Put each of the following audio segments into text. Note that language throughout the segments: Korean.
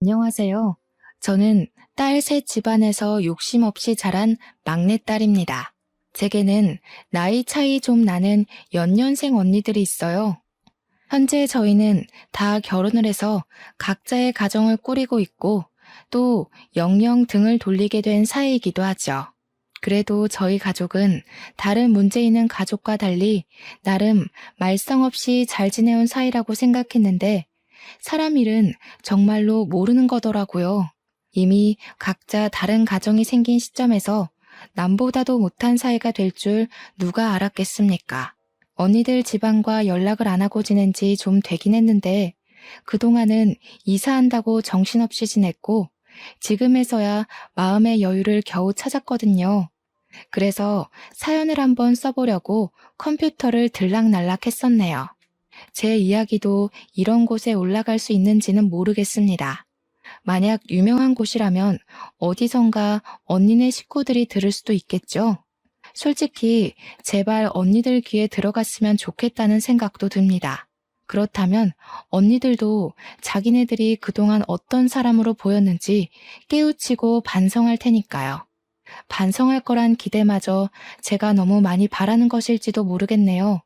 안녕하세요. 저는 딸 셋 집안에서 욕심 없이 자란 막내딸입니다. 제게는 나이 차이 좀 나는 연년생 언니들이 있어요. 현재 저희는 다 결혼을 해서 각자의 가정을 꾸리고 있고 또 영영 등을 돌리게 된 사이이기도 하죠. 그래도 저희 가족은 다른 문제 있는 가족과 달리 나름 말썽 없이 잘 지내온 사이라고 생각했는데 사람 일은 정말로 모르는 거더라고요. 이미 각자 다른 가정이 생긴 시점에서 남보다도 못한 사이가 될 줄 누가 알았겠습니까? 언니들 집안과 연락을 안 하고 지낸 지 좀 되긴 했는데 그동안은 이사한다고 정신없이 지냈고 지금에서야 마음의 여유를 겨우 찾았거든요. 그래서 사연을 한번 써보려고 컴퓨터를 들락날락 했었네요. 제 이야기도 이런 곳에 올라갈 수 있는지는 모르겠습니다. 만약 유명한 곳이라면 어디선가 언니네 식구들이 들을 수도 있겠죠? 솔직히 제발 언니들 귀에 들어갔으면 좋겠다는 생각도 듭니다. 그렇다면 언니들도 자기네들이 그동안 어떤 사람으로 보였는지 깨우치고 반성할 테니까요. 반성할 거란 기대마저 제가 너무 많이 바라는 것일지도 모르겠네요.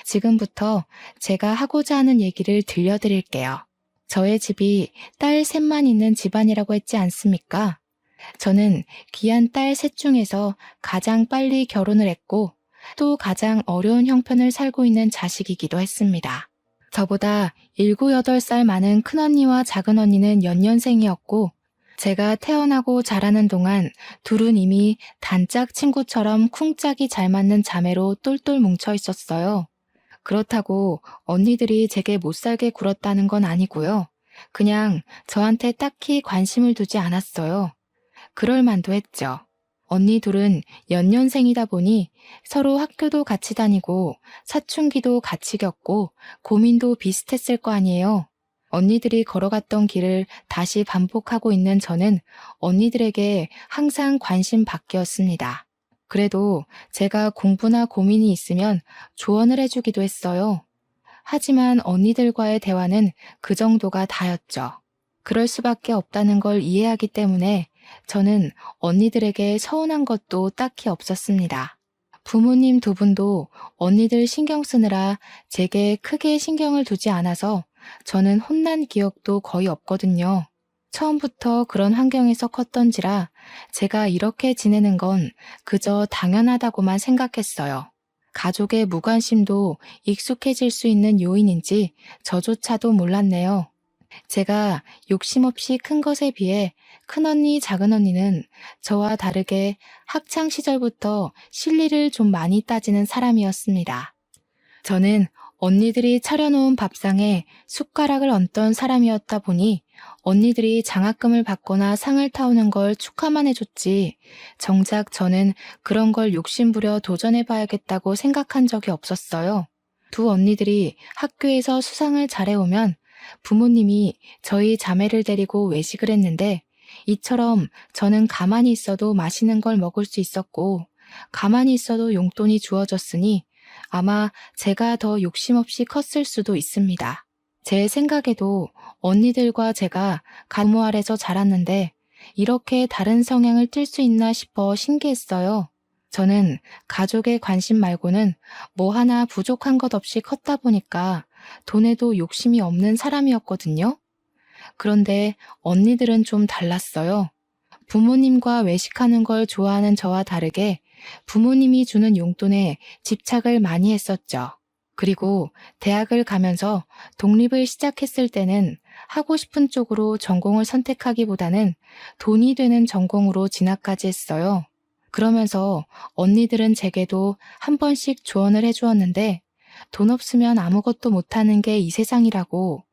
지금부터 제가 하고자 하는 얘기를 들려드릴게요. 저의 집이 딸 셋만 있는 집안이라고 했지 않습니까? 저는 귀한 딸 셋 중에서 가장 빨리 결혼을 했고 또 가장 어려운 형편을 살고 있는 자식이기도 했습니다. 저보다 7, 8살 많은 큰언니와 작은언니는 연년생이었고 제가 태어나고 자라는 동안 둘은 이미 단짝 친구처럼 쿵짝이 잘 맞는 자매로 똘똘 뭉쳐 있었어요. 그렇다고 언니들이 제게 못살게 굴었다는 건 아니고요. 그냥 저한테 딱히 관심을 두지 않았어요. 그럴 만도 했죠. 언니 둘은 연년생이다 보니 서로 학교도 같이 다니고 사춘기도 같이 겪고 고민도 비슷했을 거 아니에요. 언니들이 걸어갔던 길을 다시 반복하고 있는 저는 언니들에게 항상 관심 받기였습니다. 그래도 제가 공부나 고민이 있으면 조언을 해주기도 했어요. 하지만 언니들과의 대화는 그 정도가 다였죠. 그럴 수밖에 없다는 걸 이해하기 때문에 저는 언니들에게 서운한 것도 딱히 없었습니다. 부모님 두 분도 언니들 신경 쓰느라 제게 크게 신경을 두지 않아서 저는 혼난 기억도 거의 없거든요. 처음부터 그런 환경에서 컸던지라 제가 이렇게 지내는 건 그저 당연하다고만 생각했어요. 가족의 무관심도 익숙해질 수 있는 요인인지 저조차도 몰랐네요. 제가 욕심 없이 큰 것에 비해 큰언니, 작은언니는 저와 다르게 학창 시절부터 실리를 좀 많이 따지는 사람이었습니다. 저는 언니들이 차려놓은 밥상에 숟가락을 얹던 사람이었다 보니 언니들이 장학금을 받거나 상을 타오는 걸 축하만 해줬지 정작 저는 그런 걸 욕심부려 도전해봐야겠다고 생각한 적이 없었어요. 두 언니들이 학교에서 수상을 잘해오면 부모님이 저희 자매를 데리고 외식을 했는데 이처럼 저는 가만히 있어도 맛있는 걸 먹을 수 있었고 가만히 있어도 용돈이 주어졌으니 아마 제가 더 욕심 없이 컸을 수도 있습니다. 제 생각에도 언니들과 제가 가무 아래서 자랐는데 이렇게 다른 성향을 띨 수 있나 싶어 신기했어요. 저는 가족의 관심 말고는 뭐 하나 부족한 것 없이 컸다 보니까 돈에도 욕심이 없는 사람이었거든요. 그런데 언니들은 좀 달랐어요. 부모님과 외식하는 걸 좋아하는 저와 다르게 부모님이 주는 용돈에 집착을 많이 했었죠. 그리고 대학을 가면서 독립을 시작했을 때는 하고 싶은 쪽으로 전공을 선택하기보다는 돈이 되는 전공으로 진학까지 했어요. 그러면서 언니들은 제게도 한 번씩 조언을 해주었는데 돈 없으면 아무것도 못하는 게 이 세상이라고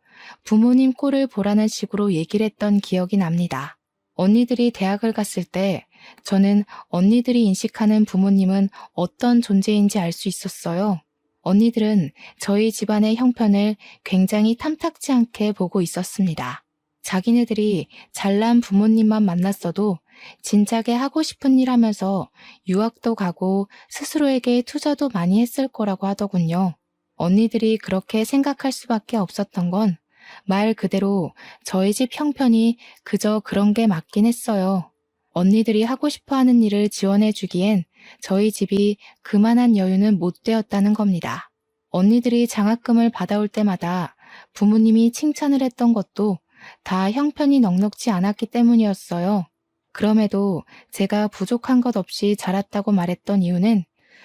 부모님 꼴을 보라는 식으로 얘기를 했던 기억이 납니다. 언니들이 대학을 갔을 때 저는 언니들이 인식하는 부모님은 어떤 존재인지 알 수 있었어요. 언니들은 저희 집안의 형편을 굉장히 탐탁지 않게 보고 있었습니다. 자기네들이 잘난 부모님만 만났어도 진작에 하고 싶은 일 하면서 유학도 가고 스스로에게 투자도 많이 했을 거라고 하더군요. 언니들이 그렇게 생각할 수밖에 없었던 건 말 그대로 저희 집 형편이 그저 그런 게 맞긴 했어요. 언니들이 하고 싶어 하는 일을 지원해 주기엔 저희 집이 그만한 여유는 못 되었다는 겁니다. 언니들이 장학금을 받아올 때마다 부모님이 칭찬을 했던 것도 다 형편이 넉넉지 않았기 때문이었어요. 그럼에도 제가 부족한 것 없이 자랐다고 말했던 이유는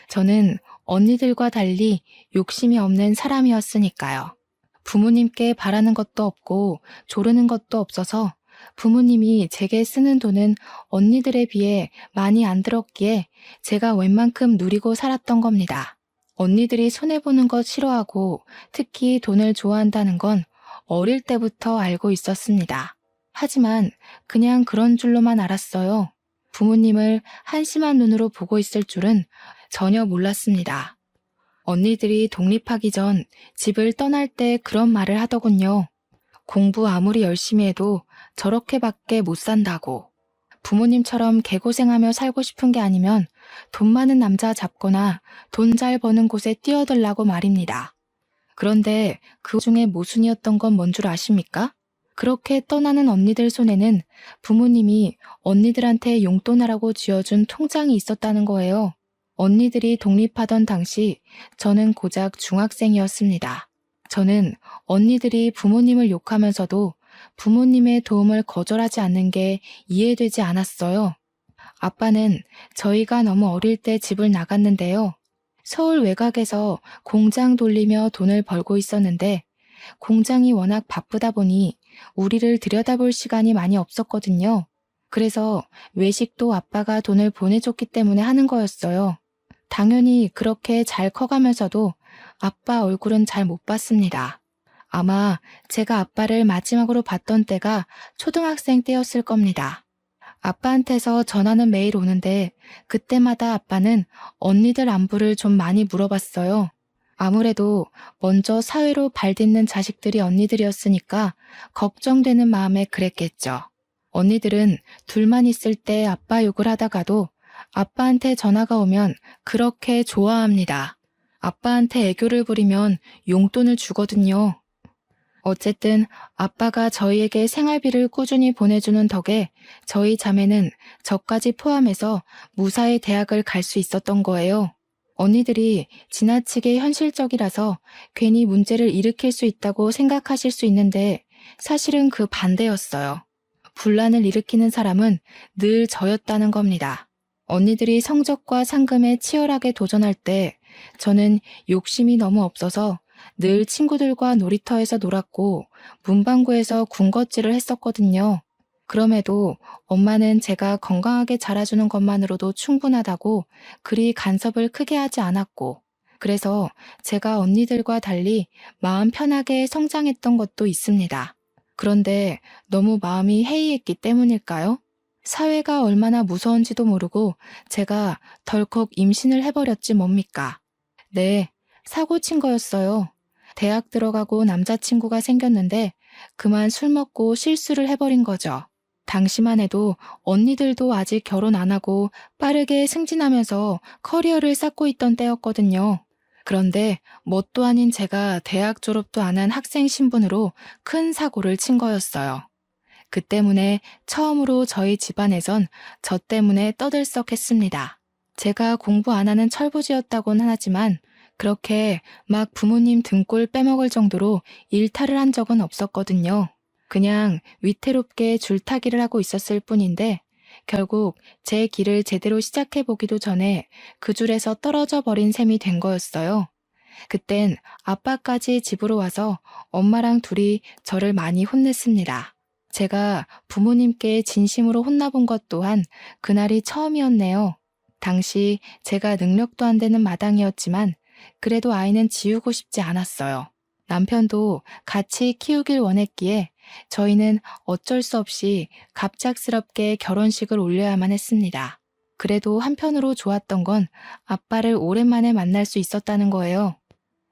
저는 언니들과 달리 욕심이 없는 사람이었으니까요. 부모님께 바라는 것도 없고 조르는 것도 없어서 부모님이 제게 쓰는 돈은 언니들에 비해 많이 안 들었기에 제가 웬만큼 누리고 살았던 겁니다. 언니들이 손해보는 것 싫어하고 특히 돈을 좋아한다는 건 어릴 때부터 알고 있었습니다. 하지만 그냥 그런 줄로만 알았어요. 부모님을 한심한 눈으로 보고 있을 줄은 전혀 몰랐습니다. 언니들이 독립하기 전 집을 떠날 때 그런 말을 하더군요. 공부 아무리 열심히 해도 저렇게밖에 못 산다고. 부모님처럼 개고생하며 살고 싶은 게 아니면 돈 많은 남자 잡거나 돈 잘 버는 곳에 뛰어들라고 말입니다. 그런데 그 중에 모순이었던 건 뭔 줄 아십니까? 그렇게 떠나는 언니들 손에는 부모님이 언니들한테 용돈하라고 쥐어준 통장이 있었다는 거예요. 언니들이 독립하던 당시 저는 고작 중학생이었습니다. 저는 언니들이 부모님을 욕하면서도 부모님의 도움을 거절하지 않는 게 이해되지 않았어요. 아빠는 저희가 너무 어릴 때 집을 나갔는데요. 서울 외곽에서 공장 돌리며 돈을 벌고 있었는데 공장이 워낙 바쁘다 보니 우리를 들여다볼 시간이 많이 없었거든요. 그래서 외식도 아빠가 돈을 보내줬기 때문에 하는 거였어요. 당연히 그렇게 잘 커가면서도 아빠 얼굴은 잘 못 봤습니다. 아마 제가 아빠를 마지막으로 봤던 때가 초등학생 때였을 겁니다. 아빠한테서 전화는 매일 오는데 그때마다 아빠는 언니들 안부를 좀 많이 물어봤어요. 아무래도 먼저 사회로 발딛는 자식들이 언니들이었으니까 걱정되는 마음에 그랬겠죠. 언니들은 둘만 있을 때 아빠 욕을 하다가도 아빠한테 전화가 오면 그렇게 좋아합니다. 아빠한테 애교를 부리면 용돈을 주거든요. 어쨌든 아빠가 저희에게 생활비를 꾸준히 보내주는 덕에 저희 자매는 저까지 포함해서 무사히 대학을 갈 수 있었던 거예요. 언니들이 지나치게 현실적이라서 괜히 문제를 일으킬 수 있다고 생각하실 수 있는데 사실은 그 반대였어요. 분란을 일으키는 사람은 늘 저였다는 겁니다. 언니들이 성적과 상금에 치열하게 도전할 때 저는 욕심이 너무 없어서 늘 친구들과 놀이터에서 놀았고 문방구에서 군것질을 했었거든요. 그럼에도 엄마는 제가 건강하게 자라주는 것만으로도 충분하다고 그리 간섭을 크게 하지 않았고 그래서 제가 언니들과 달리 마음 편하게 성장했던 것도 있습니다. 그런데 너무 마음이 해이했기 때문일까요? 사회가 얼마나 무서운지도 모르고 제가 덜컥 임신을 해버렸지 뭡니까? 네, 사고 친 거였어요. 대학 들어가고 남자친구가 생겼는데 그만 술 먹고 실수를 해버린 거죠. 당시만 해도 언니들도 아직 결혼 안 하고 빠르게 승진하면서 커리어를 쌓고 있던 때였거든요. 그런데 뭣도 아닌 제가 대학 졸업도 안 한 학생 신분으로 큰 사고를 친 거였어요. 그 때문에 처음으로 저희 집안에선 저 때문에 떠들썩했습니다. 제가 공부 안 하는 철부지였다고는 하지만 그렇게 막 부모님 등골 빼먹을 정도로 일탈을 한 적은 없었거든요. 그냥 위태롭게 줄타기를 하고 있었을 뿐인데 결국 제 길을 제대로 시작해보기도 전에 그 줄에서 떨어져 버린 셈이 된 거였어요. 그땐 아빠까지 집으로 와서 엄마랑 둘이 저를 많이 혼냈습니다. 제가 부모님께 진심으로 혼나본 것 또한 그날이 처음이었네요. 당시 제가 능력도 안 되는 마당이었지만 그래도 아이는 지우고 싶지 않았어요. 남편도 같이 키우길 원했기에 저희는 어쩔 수 없이 갑작스럽게 결혼식을 올려야만 했습니다. 그래도 한편으로 좋았던 건 아빠를 오랜만에 만날 수 있었다는 거예요.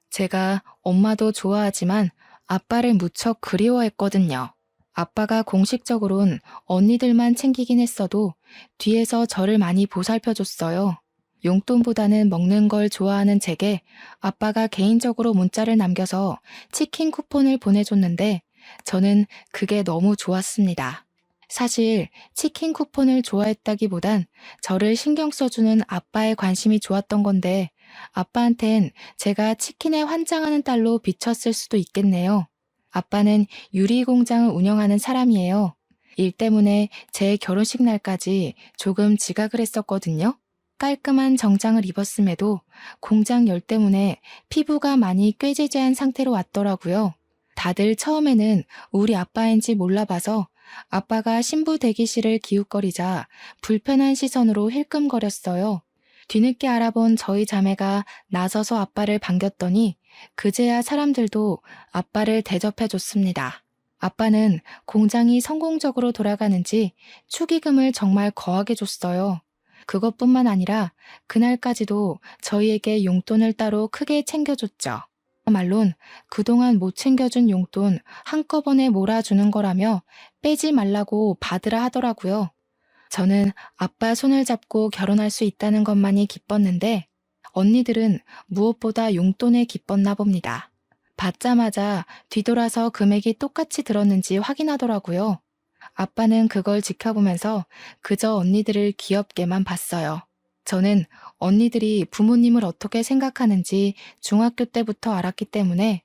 제가 엄마도 좋아하지만 아빠를 무척 그리워했거든요. 아빠가 공식적으론 언니들만 챙기긴 했어도 뒤에서 저를 많이 보살펴줬어요. 용돈보다는 먹는 걸 좋아하는 제게 아빠가 개인적으로 문자를 남겨서 치킨 쿠폰을 보내줬는데 저는 그게 너무 좋았습니다. 사실 치킨 쿠폰을 좋아했다기보단 저를 신경 써주는 아빠의 관심이 좋았던 건데 아빠한텐 제가 치킨에 환장하는 딸로 비쳤을 수도 있겠네요. 아빠는 유리 공장을 운영하는 사람이에요. 일 때문에 제 결혼식 날까지 조금 지각을 했었거든요. 깔끔한 정장을 입었음에도 공장 열 때문에 피부가 많이 꾀지지한 상태로 왔더라고요. 다들 처음에는 우리 아빠인지 몰라봐서 아빠가 신부 대기실을 기웃거리자 불편한 시선으로 힐끔거렸어요. 뒤늦게 알아본 저희 자매가 나서서 아빠를 반겼더니 그제야 사람들도 아빠를 대접해줬습니다. 아빠는 공장이 성공적으로 돌아가는지 축의금을 정말 거하게 줬어요. 그것뿐만 아니라 그날까지도 저희에게 용돈을 따로 크게 챙겨줬죠. 말론 그동안 못 챙겨준 용돈 한꺼번에 몰아주는 거라며 빼지 말라고 받으라 하더라고요. 저는 아빠 손을 잡고 결혼할 수 있다는 것만이 기뻤는데 언니들은 무엇보다 용돈에 기뻤나 봅니다. 받자마자 뒤돌아서 금액이 똑같이 들었는지 확인하더라고요. 아빠는 그걸 지켜보면서 그저 언니들을 귀엽게만 봤어요. 저는 언니들이 부모님을 어떻게 생각하는지 중학교 때부터 알았기 때문에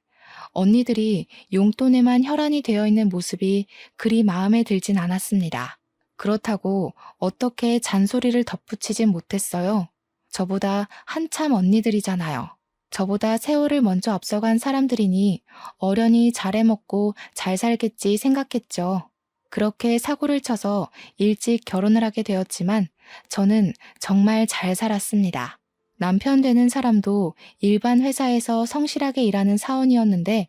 언니들이 용돈에만 혈안이 되어 있는 모습이 그리 마음에 들진 않았습니다. 그렇다고 어떻게 잔소리를 덧붙이진 못했어요. 저보다 한참 언니들이잖아요. 저보다 세월을 먼저 앞서간 사람들이니 어련히 잘해먹고 잘 살겠지 생각했죠. 그렇게 사고를 쳐서 일찍 결혼을 하게 되었지만 저는 정말 잘 살았습니다. 남편 되는 사람도 일반 회사에서 성실하게 일하는 사원이었는데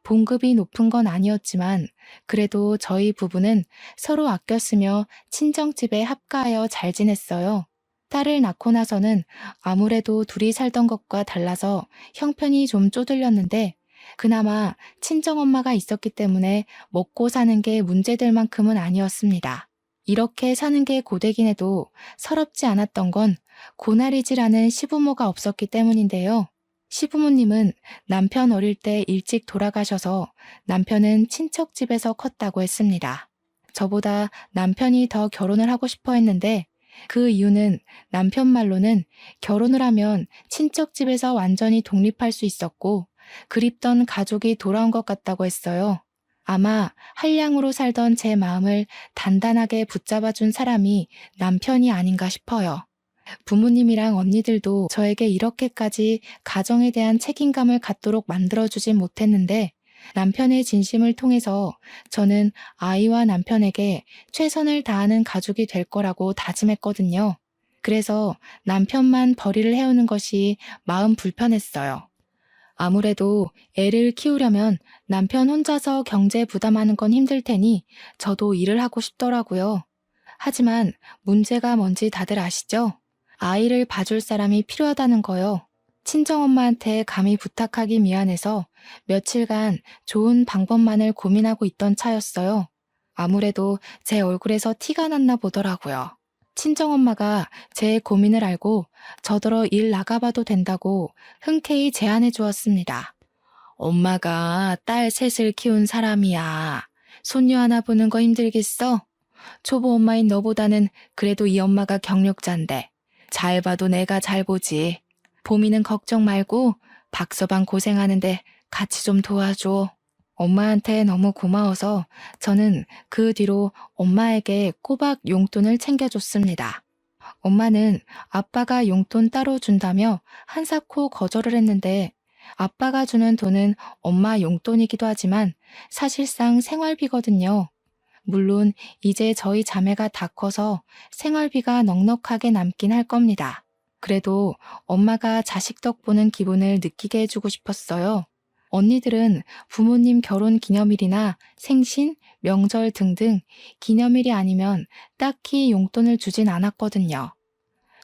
봉급이 높은 건 아니었지만 그래도 저희 부부는 서로 아껴 쓰며 친정집에 합가하여 잘 지냈어요. 딸을 낳고 나서는 아무래도 둘이 살던 것과 달라서 형편이 좀 쪼들렸는데 그나마 친정엄마가 있었기 때문에 먹고 사는 게 문제될 만큼은 아니었습니다. 이렇게 사는 게 고되긴 해도 서럽지 않았던 건 고나리지라는 시부모가 없었기 때문인데요. 시부모님은 남편 어릴 때 일찍 돌아가셔서 남편은 친척집에서 컸다고 했습니다. 저보다 남편이 더 결혼을 하고 싶어 했는데 그 이유는 남편 말로는 결혼을 하면 친척집에서 완전히 독립할 수 있었고 그립던 가족이 돌아온 것 같다고 했어요. 아마 한량으로 살던 제 마음을 단단하게 붙잡아준 사람이 남편이 아닌가 싶어요. 부모님이랑 언니들도 저에게 이렇게까지 가정에 대한 책임감을 갖도록 만들어주진 못했는데 남편의 진심을 통해서 저는 아이와 남편에게 최선을 다하는 가족이 될 거라고 다짐했거든요. 그래서 남편만 벌이를 해오는 것이 마음 불편했어요. 아무래도 애를 키우려면 남편 혼자서 경제 부담하는 건 힘들 테니 저도 일을 하고 싶더라고요. 하지만 문제가 뭔지 다들 아시죠? 아이를 봐줄 사람이 필요하다는 거요. 친정엄마한테 감히 부탁하기 미안해서 며칠간 좋은 방법만을 고민하고 있던 차였어요. 아무래도 제 얼굴에서 티가 났나 보더라고요. 친정엄마가 제 고민을 알고 저더러 일 나가봐도 된다고 흔쾌히 제안해 주었습니다. 엄마가 딸 셋을 키운 사람이야. 손녀 하나 보는 거 힘들겠어? 초보 엄마인 너보다는 그래도 이 엄마가 경력자인데 잘 봐도 내가 잘 보지. 보미는 걱정 말고 박서방 고생하는데 같이 좀 도와줘. 엄마한테 너무 고마워서 저는 그 뒤로 엄마에게 꼬박 용돈을 챙겨줬습니다. 엄마는 아빠가 용돈 따로 준다며 한사코 거절을 했는데 아빠가 주는 돈은 엄마 용돈이기도 하지만 사실상 생활비거든요. 물론 이제 저희 자매가 다 커서 생활비가 넉넉하게 남긴 할 겁니다. 그래도 엄마가 자식 덕 보는 기분을 느끼게 해주고 싶었어요. 언니들은 부모님 결혼 기념일이나 생신, 명절 등등 기념일이 아니면 딱히 용돈을 주진 않았거든요.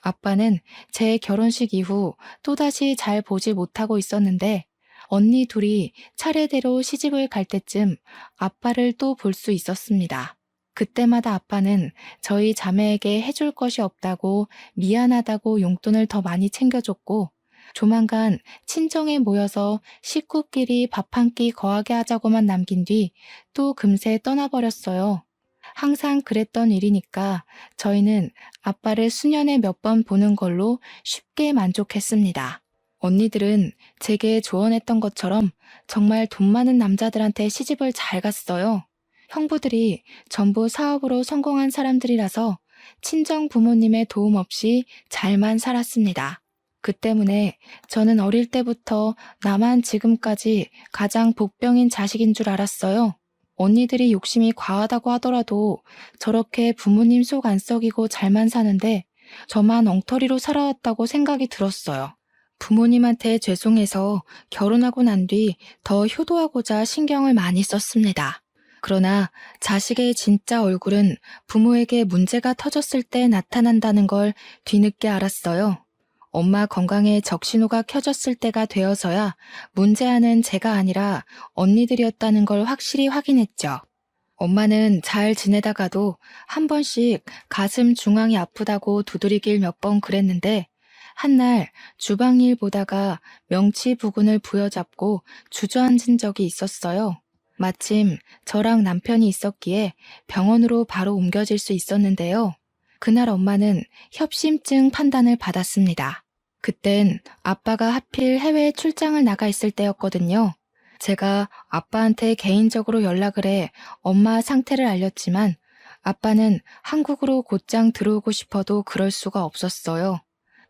아빠는 제 결혼식 이후 또다시 잘 보지 못하고 있었는데 언니 둘이 차례대로 시집을 갈 때쯤 아빠를 또 볼 수 있었습니다. 그때마다 아빠는 저희 자매에게 해줄 것이 없다고 미안하다고 용돈을 더 많이 챙겨줬고 조만간 친정에 모여서 식구끼리 밥 한 끼 거하게 하자고만 남긴 뒤 또 금세 떠나버렸어요. 항상 그랬던 일이니까 저희는 아빠를 수년에 몇 번 보는 걸로 쉽게 만족했습니다. 언니들은 제게 조언했던 것처럼 정말 돈 많은 남자들한테 시집을 잘 갔어요. 형부들이 전부 사업으로 성공한 사람들이라서 친정 부모님의 도움 없이 잘만 살았습니다. 그 때문에 저는 어릴 때부터 나만 지금까지 가장 복병인 자식인 줄 알았어요. 언니들이 욕심이 과하다고 하더라도 저렇게 부모님 속 안 썩이고 잘만 사는데 저만 엉터리로 살아왔다고 생각이 들었어요. 부모님한테 죄송해서 결혼하고 난 뒤 더 효도하고자 신경을 많이 썼습니다. 그러나 자식의 진짜 얼굴은 부모에게 문제가 터졌을 때 나타난다는 걸 뒤늦게 알았어요. 엄마 건강에 적신호가 켜졌을 때가 되어서야 문제아는 제가 아니라 언니들이었다는 걸 확실히 확인했죠. 엄마는 잘 지내다가도 한 번씩 가슴 중앙이 아프다고 두드리길 몇 번 그랬는데 한날 주방일 보다가 명치 부근을 부여잡고 주저앉은 적이 있었어요. 마침 저랑 남편이 있었기에 병원으로 바로 옮겨질 수 있었는데요. 그날 엄마는 협심증 판단을 받았습니다. 그땐 아빠가 하필 해외 출장을 나가 있을 때였거든요. 제가 아빠한테 개인적으로 연락을 해 엄마 상태를 알렸지만 아빠는 한국으로 곧장 들어오고 싶어도 그럴 수가 없었어요.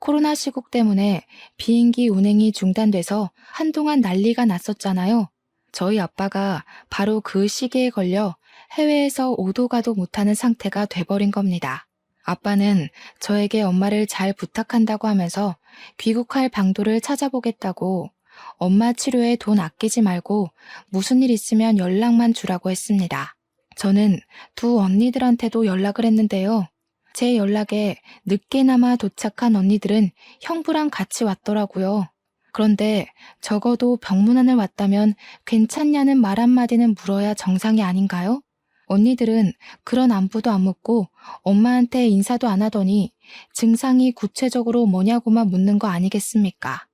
코로나 시국 때문에 비행기 운행이 중단돼서 한동안 난리가 났었잖아요. 저희 아빠가 바로 그 시기에 걸려 해외에서 오도 가도 못하는 상태가 돼버린 겁니다. 아빠는 저에게 엄마를 잘 부탁한다고 하면서 귀국할 방도를 찾아보겠다고 엄마 치료에 돈 아끼지 말고 무슨 일 있으면 연락만 주라고 했습니다. 저는 두 언니들한테도 연락을 했는데요. 제 연락에 늦게나마 도착한 언니들은 형부랑 같이 왔더라고요. 그런데 적어도 병문안을 왔다면 괜찮냐는 말 한마디는 물어야 정상이 아닌가요? 언니들은 그런 안부도 안 묻고 엄마한테 인사도 안 하더니 증상이 구체적으로 뭐냐고만 묻는 거 아니겠습니까?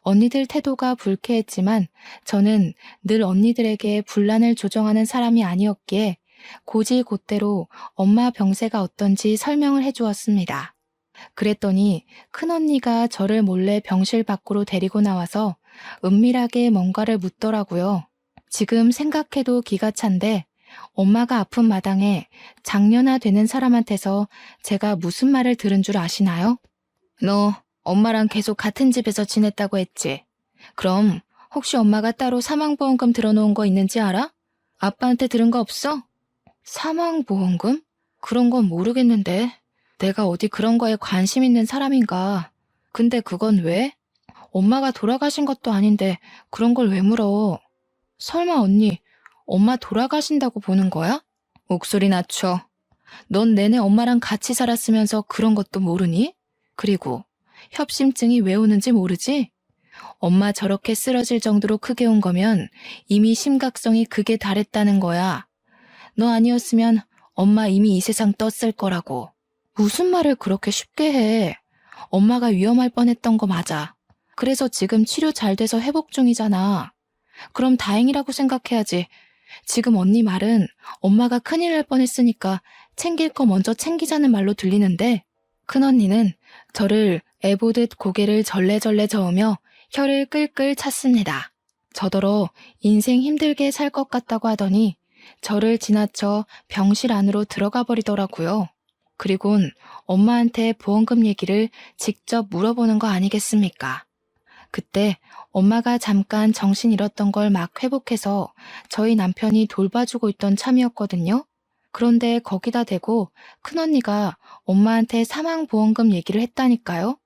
언니들 태도가 불쾌했지만 저는 늘 언니들에게 분란을 조정하는 사람이 아니었기에 고지곧대로 엄마 병세가 어떤지 설명을 해주었습니다. 그랬더니 큰언니가 저를 몰래 병실 밖으로 데리고 나와서 은밀하게 뭔가를 묻더라고요. 지금 생각해도 기가 찬데 엄마가 아픈 마당에 장년아 되는 사람한테서 제가 무슨 말을 들은 줄 아시나요? 너 엄마랑 계속 같은 집에서 지냈다고 했지? 그럼 혹시 엄마가 따로 사망보험금 들어놓은 거 있는지 알아? 아빠한테 들은 거 없어? 사망보험금? 그런 건 모르겠는데. 내가 어디 그런 거에 관심 있는 사람인가. 근데 그건 왜? 엄마가 돌아가신 것도 아닌데 그런 걸 왜 물어? 설마 언니, 엄마 돌아가신다고 보는 거야? 목소리 낮춰. 넌 내내 엄마랑 같이 살았으면서 그런 것도 모르니? 그리고 협심증이 왜 오는지 모르지? 엄마 저렇게 쓰러질 정도로 크게 온 거면 이미 심각성이 극에 달했다는 거야. 너 아니었으면 엄마 이미 이 세상 떴을 거라고. 무슨 말을 그렇게 쉽게 해. 엄마가 위험할 뻔했던 거 맞아. 그래서 지금 치료 잘 돼서 회복 중이잖아. 그럼 다행이라고 생각해야지. 지금 언니 말은 엄마가 큰일 날 뻔했으니까 챙길 거 먼저 챙기자는 말로 들리는데 큰언니는 저를 애보듯 고개를 절레절레 저으며 혀를 끌끌 찼습니다. 저더러 인생 힘들게 살 것 같다고 하더니 저를 지나쳐 병실 안으로 들어가 버리더라고요. 그리곤 엄마한테 보험금 얘기를 직접 물어보는 거 아니겠습니까? 그때 엄마가 잠깐 정신 잃었던 걸 막 회복해서 저희 남편이 돌봐주고 있던 참이었거든요. 그런데 거기다 대고 큰언니가 엄마한테 사망보험금 얘기를 했다니까요.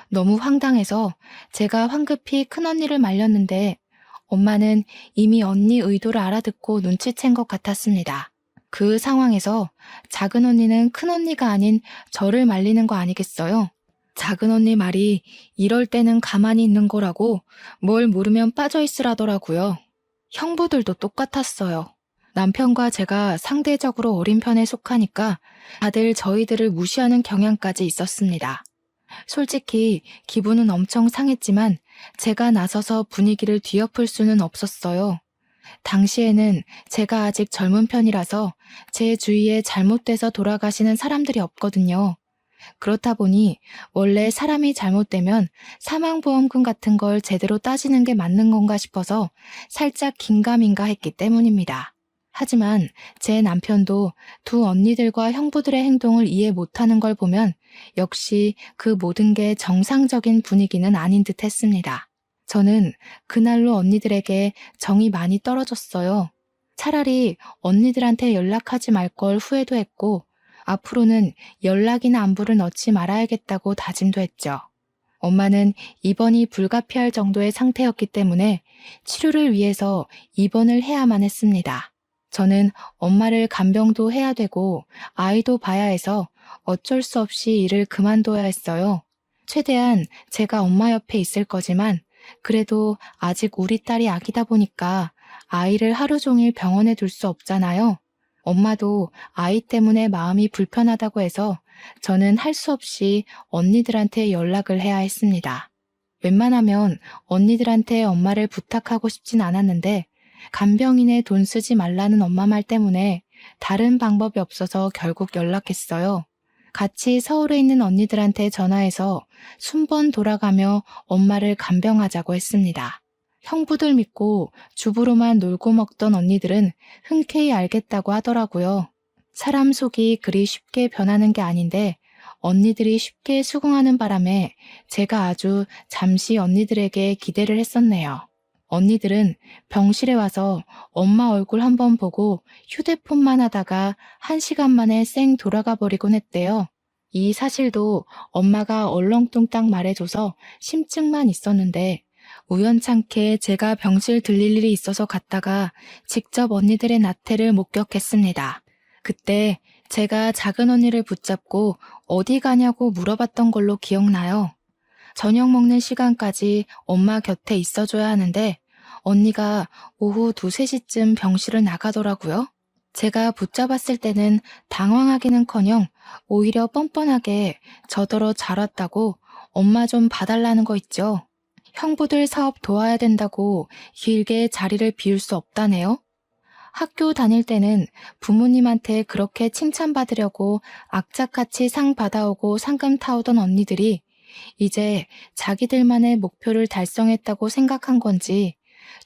너무 황당해서 제가 황급히 큰언니를 말렸는데 엄마는 이미 언니 의도를 알아듣고 눈치챈 것 같았습니다. 그 상황에서 작은 언니는 큰 언니가 아닌 저를 말리는 거 아니겠어요? 작은 언니 말이 이럴 때는 가만히 있는 거라고 뭘 모르면 빠져있으라더라고요. 형부들도 똑같았어요. 남편과 제가 상대적으로 어린 편에 속하니까 다들 저희들을 무시하는 경향까지 있었습니다. 솔직히 기분은 엄청 상했지만 제가 나서서 분위기를 뒤엎을 수는 없었어요. 당시에는 제가 아직 젊은 편이라서 제 주위에 잘못돼서 돌아가시는 사람들이 없거든요. 그렇다 보니 원래 사람이 잘못되면 사망보험금 같은 걸 제대로 따지는 게 맞는 건가 싶어서 살짝 긴가민가 했기 때문입니다. 하지만 제 남편도 두 언니들과 형부들의 행동을 이해 못하는 걸 보면 역시 그 모든 게 정상적인 분위기는 아닌 듯 했습니다. 저는 그날로 언니들에게 정이 많이 떨어졌어요. 차라리 언니들한테 연락하지 말 걸 후회도 했고 앞으로는 연락이나 안부를 넣지 말아야겠다고 다짐도 했죠. 엄마는 입원이 불가피할 정도의 상태였기 때문에 치료를 위해서 입원을 해야만 했습니다. 저는 엄마를 간병도 해야 되고 아이도 봐야 해서 어쩔 수 없이 일을 그만둬야 했어요. 최대한 제가 엄마 옆에 있을 거지만 그래도 아직 우리 딸이 아기다 보니까 아이를 하루 종일 병원에 둘 수 없잖아요. 엄마도 아이 때문에 마음이 불편하다고 해서 저는 할 수 없이 언니들한테 연락을 해야 했습니다. 웬만하면 언니들한테 엄마를 부탁하고 싶진 않았는데 간병인에 돈 쓰지 말라는 엄마 말 때문에 다른 방법이 없어서 결국 연락했어요. 같이 서울에 있는 언니들한테 전화해서 순번 돌아가며 엄마를 간병하자고 했습니다. 형부들 믿고 주부로만 놀고 먹던 언니들은 흔쾌히 알겠다고 하더라고요. 사람 속이 그리 쉽게 변하는 게 아닌데 언니들이 쉽게 수긍하는 바람에 제가 아주 잠시 언니들에게 기대를 했었네요. 언니들은 병실에 와서 엄마 얼굴 한번 보고 휴대폰만 하다가 1시간 만에 쌩 돌아가 버리곤 했대요. 이 사실도 엄마가 얼렁뚱땅 말해줘서 심증만 있었는데 우연찮게 제가 병실 들릴 일이 있어서 갔다가 직접 언니들의 나태를 목격했습니다. 그때 제가 작은 언니를 붙잡고 어디 가냐고 물어봤던 걸로 기억나요. 저녁 먹는 시간까지 엄마 곁에 있어줘야 하는데 언니가 오후 2, 3시쯤 병실을 나가더라고요. 제가 붙잡았을 때는 당황하기는커녕 오히려 뻔뻔하게 저더러 잘 왔다고 엄마 좀 봐달라는 거 있죠. 형부들 사업 도와야 된다고 길게 자리를 비울 수 없다네요. 학교 다닐 때는 부모님한테 그렇게 칭찬받으려고 악착같이 상 받아오고 상금 타오던 언니들이 이제 자기들만의 목표를 달성했다고 생각한 건지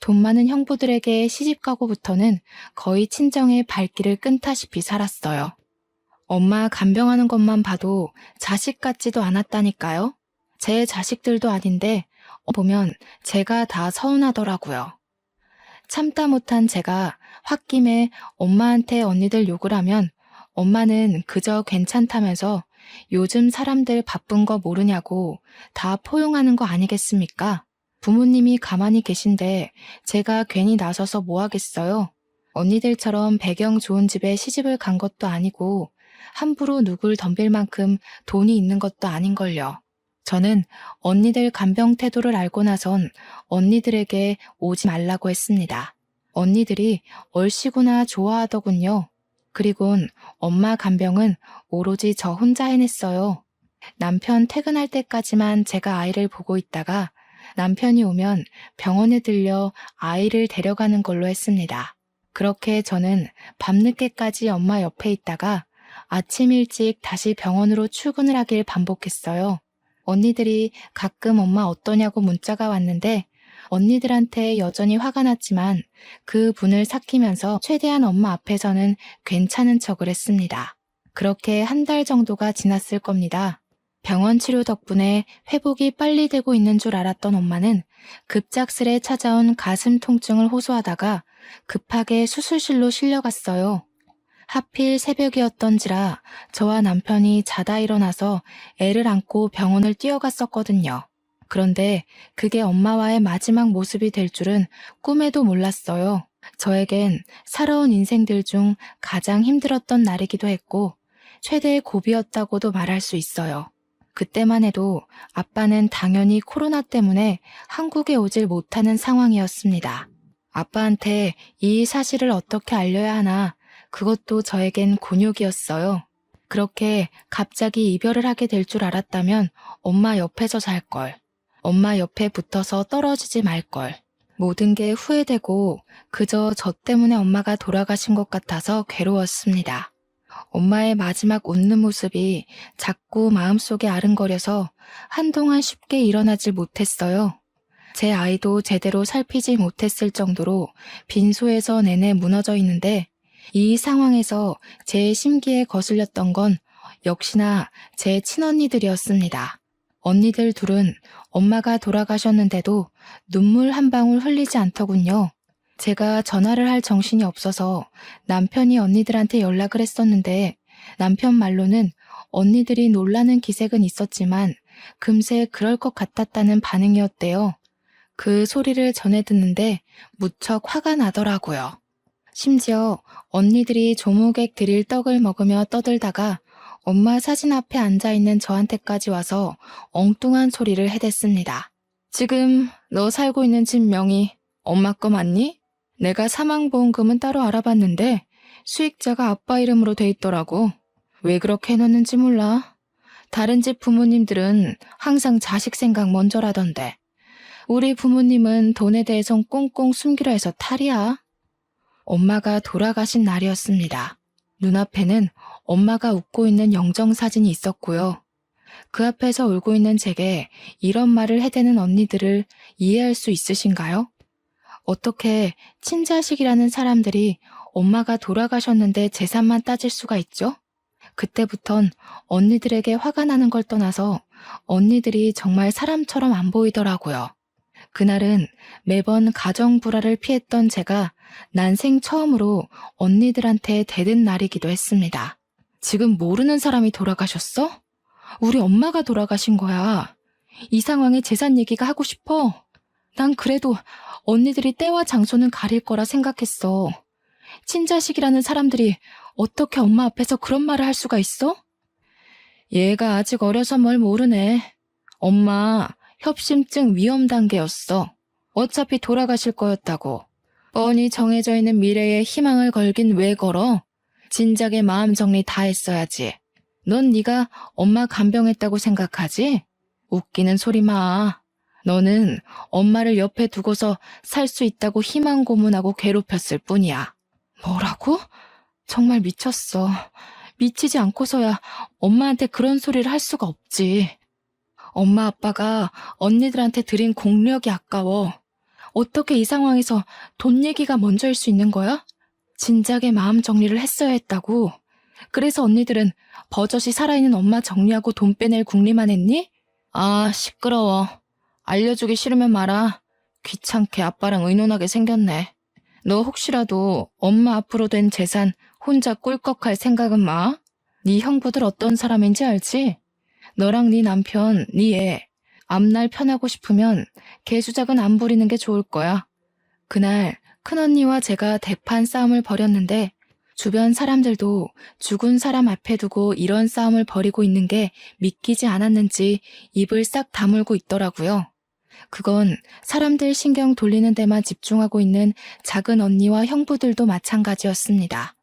돈 많은 형부들에게 시집가고부터는 거의 친정의 발길을 끈다시피 살았어요. 엄마 간병하는 것만 봐도 자식 같지도 않았다니까요. 제 자식들도 아닌데 보면 제가 다 서운하더라고요. 참다 못한 제가 홧김에 엄마한테 언니들 욕을 하면 엄마는 그저 괜찮다면서 요즘 사람들 바쁜 거 모르냐고 다 포용하는 거 아니겠습니까? 부모님이 가만히 계신데 제가 괜히 나서서 뭐 하겠어요? 언니들처럼 배경 좋은 집에 시집을 간 것도 아니고 함부로 누굴 덤빌 만큼 돈이 있는 것도 아닌걸요. 저는 언니들 간병 태도를 알고 나선 언니들에게 오지 말라고 했습니다. 언니들이 얼씨구나 좋아하더군요. 그리곤 엄마 간병은 오로지 저 혼자 해냈어요. 남편 퇴근할 때까지만 제가 아이를 보고 있다가 남편이 오면 병원에 들려 아이를 데려가는 걸로 했습니다. 그렇게 저는 밤늦게까지 엄마 옆에 있다가 아침 일찍 다시 병원으로 출근을 하길 반복했어요. 언니들이 가끔 엄마 어떠냐고 문자가 왔는데 언니들한테 여전히 화가 났지만 그 분을 삭히면서 최대한 엄마 앞에서는 괜찮은 척을 했습니다. 그렇게 1달 정도가 지났을 겁니다. 병원 치료 덕분에 회복이 빨리 되고 있는 줄 알았던 엄마는 급작스레 찾아온 가슴 통증을 호소하다가 급하게 수술실로 실려갔어요. 하필 새벽이었던지라 저와 남편이 자다 일어나서 애를 안고 병원을 뛰어갔었거든요. 그런데 그게 엄마와의 마지막 모습이 될 줄은 꿈에도 몰랐어요. 저에겐 살아온 인생들 중 가장 힘들었던 날이기도 했고 최대의 고비였다고도 말할 수 있어요. 그때만 해도 아빠는 당연히 코로나 때문에 한국에 오질 못하는 상황이었습니다. 아빠한테 이 사실을 어떻게 알려야 하나 그것도 저에겐 곤욕이었어요. 그렇게 갑자기 이별을 하게 될 줄 알았다면 엄마 옆에서 잘 걸. 엄마 옆에 붙어서 떨어지지 말걸. 모든 게 후회되고 그저 저 때문에 엄마가 돌아가신 것 같아서 괴로웠습니다. 엄마의 마지막 웃는 모습이 자꾸 마음속에 아른거려서 한동안 쉽게 일어나질 못했어요. 제 아이도 제대로 살피지 못했을 정도로 빈소에서 내내 무너져 있는데 이 상황에서 제 심기에 거슬렸던 건 역시나 제 친언니들이었습니다. 언니들 둘은 엄마가 돌아가셨는데도 눈물 한 방울 흘리지 않더군요. 제가 전화를 할 정신이 없어서 남편이 언니들한테 연락을 했었는데 남편 말로는 언니들이 놀라는 기색은 있었지만 금세 그럴 것 같았다는 반응이었대요. 그 소리를 전해 듣는데 무척 화가 나더라고요. 심지어 언니들이 조무객 드릴 떡을 먹으며 떠들다가 엄마 사진 앞에 앉아있는 저한테까지 와서 엉뚱한 소리를 해댔습니다. 지금 너 살고 있는 집 명의 엄마 거 맞니? 내가 사망보험금은 따로 알아봤는데 수익자가 아빠 이름으로 돼 있더라고. 왜 그렇게 해놨는지 몰라. 다른 집 부모님들은 항상 자식 생각 먼저라던데. 우리 부모님은 돈에 대해선 꽁꽁 숨기려 해서 탈이야. 엄마가 돌아가신 날이었습니다. 눈앞에는 엄마가 웃고 있는 영정사진이 있었고요. 그 앞에서 울고 있는 제게 이런 말을 해대는 언니들을 이해할 수 있으신가요? 어떻게 친자식이라는 사람들이 엄마가 돌아가셨는데 재산만 따질 수가 있죠? 그때부턴 언니들에게 화가 나는 걸 떠나서 언니들이 정말 사람처럼 안 보이더라고요. 그날은 매번 가정 불화를 피했던 제가 난생 처음으로 언니들한테 대든 날이기도 했습니다. 지금 모르는 사람이 돌아가셨어? 우리 엄마가 돌아가신 거야. 이 상황에 재산 얘기가 하고 싶어. 난 그래도 언니들이 때와 장소는 가릴 거라 생각했어. 친자식이라는 사람들이 어떻게 엄마 앞에서 그런 말을 할 수가 있어? 얘가 아직 어려서 뭘 모르네. 엄마 협심증 위험 단계였어. 어차피 돌아가실 거였다고. 뻔히 정해져 있는 미래에 희망을 걸긴 왜 걸어? 진작에 마음 정리 다 했어야지. 넌 네가 엄마 간병했다고 생각하지? 웃기는 소리 마. 너는 엄마를 옆에 두고서 살 수 있다고 희망 고문하고 괴롭혔을 뿐이야. 뭐라고? 정말 미쳤어. 미치지 않고서야 엄마한테 그런 소리를 할 수가 없지. 엄마 아빠가 언니들한테 드린 공력이 아까워. 어떻게 이 상황에서 돈 얘기가 먼저일 수 있는 거야? 진작에 마음 정리를 했어야 했다고. 그래서 언니들은 버젓이 살아있는 엄마 정리하고 돈 빼낼 궁리만 했니? 아, 시끄러워. 알려주기 싫으면 말아. 귀찮게 아빠랑 의논하게 생겼네. 너 혹시라도 엄마 앞으로 된 재산 혼자 꿀꺽할 생각은 마. 네 형부들 어떤 사람인지 알지? 너랑 네 남편, 네 애, 앞날 편하고 싶으면 개수작은 안 부리는 게 좋을 거야. 그날 큰언니와 제가 대판 싸움을 벌였는데 주변 사람들도 죽은 사람 앞에 두고 이런 싸움을 벌이고 있는 게 믿기지 않았는지 입을 싹 다물고 있더라고요. 그건 사람들 신경 돌리는 데만 집중하고 있는 작은 언니와 형부들도 마찬가지였습니다.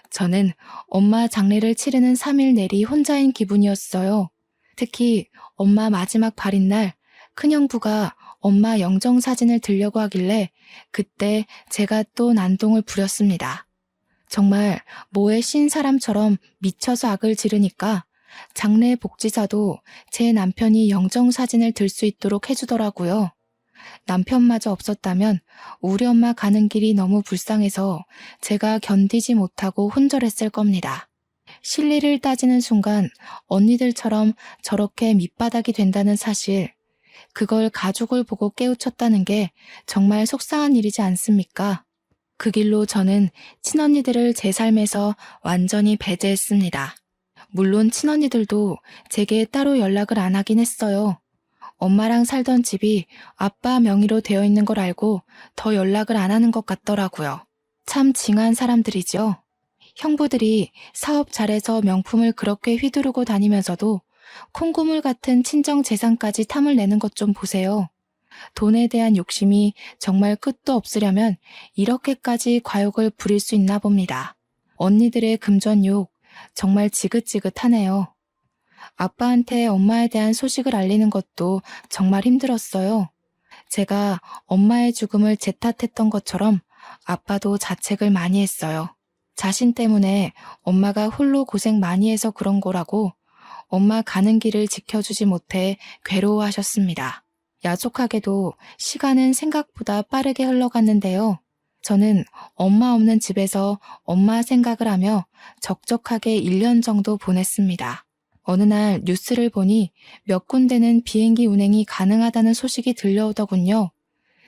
저는 엄마 장례를 치르는 3일 내리 혼자인 기분이었어요. 특히 엄마 마지막 발인 날 큰형부가 엄마 영정사진을 들려고 하길래 그때 제가 또 난동을 부렸습니다. 정말 뭐에 신 사람처럼 미쳐서 악을 지르니까 장례 복지사도 제 남편이 영정사진을 들 수 있도록 해주더라고요. 남편마저 없었다면 우리 엄마 가는 길이 너무 불쌍해서 제가 견디지 못하고 혼절했을 겁니다. 실리를 따지는 순간 언니들처럼 저렇게 밑바닥이 된다는 사실, 그걸 가족을 보고 깨우쳤다는 게 정말 속상한 일이지 않습니까? 그 길로 저는 친언니들을 제 삶에서 완전히 배제했습니다. 물론 친언니들도 제게 따로 연락을 안 하긴 했어요. 엄마랑 살던 집이 아빠 명의로 되어 있는 걸 알고 더 연락을 안 하는 것 같더라고요. 참 징한 사람들이죠. 형부들이 사업 잘해서 명품을 그렇게 휘두르고 다니면서도 콩고물 같은 친정 재산까지 탐을 내는 것 좀 보세요. 돈에 대한 욕심이 정말 끝도 없으려면 이렇게까지 과욕을 부릴 수 있나 봅니다. 언니들의 금전욕 정말 지긋지긋하네요. 아빠한테 엄마에 대한 소식을 알리는 것도 정말 힘들었어요. 제가 엄마의 죽음을 제 탓했던 것처럼 아빠도 자책을 많이 했어요. 자신 때문에 엄마가 홀로 고생 많이 해서 그런 거라고 엄마 가는 길을 지켜주지 못해 괴로워하셨습니다. 야속하게도 시간은 생각보다 빠르게 흘러갔는데요. 저는 엄마 없는 집에서 엄마 생각을 하며 적적하게 1년 정도 보냈습니다. 어느 날 뉴스를 보니 몇 군데는 비행기 운행이 가능하다는 소식이 들려오더군요.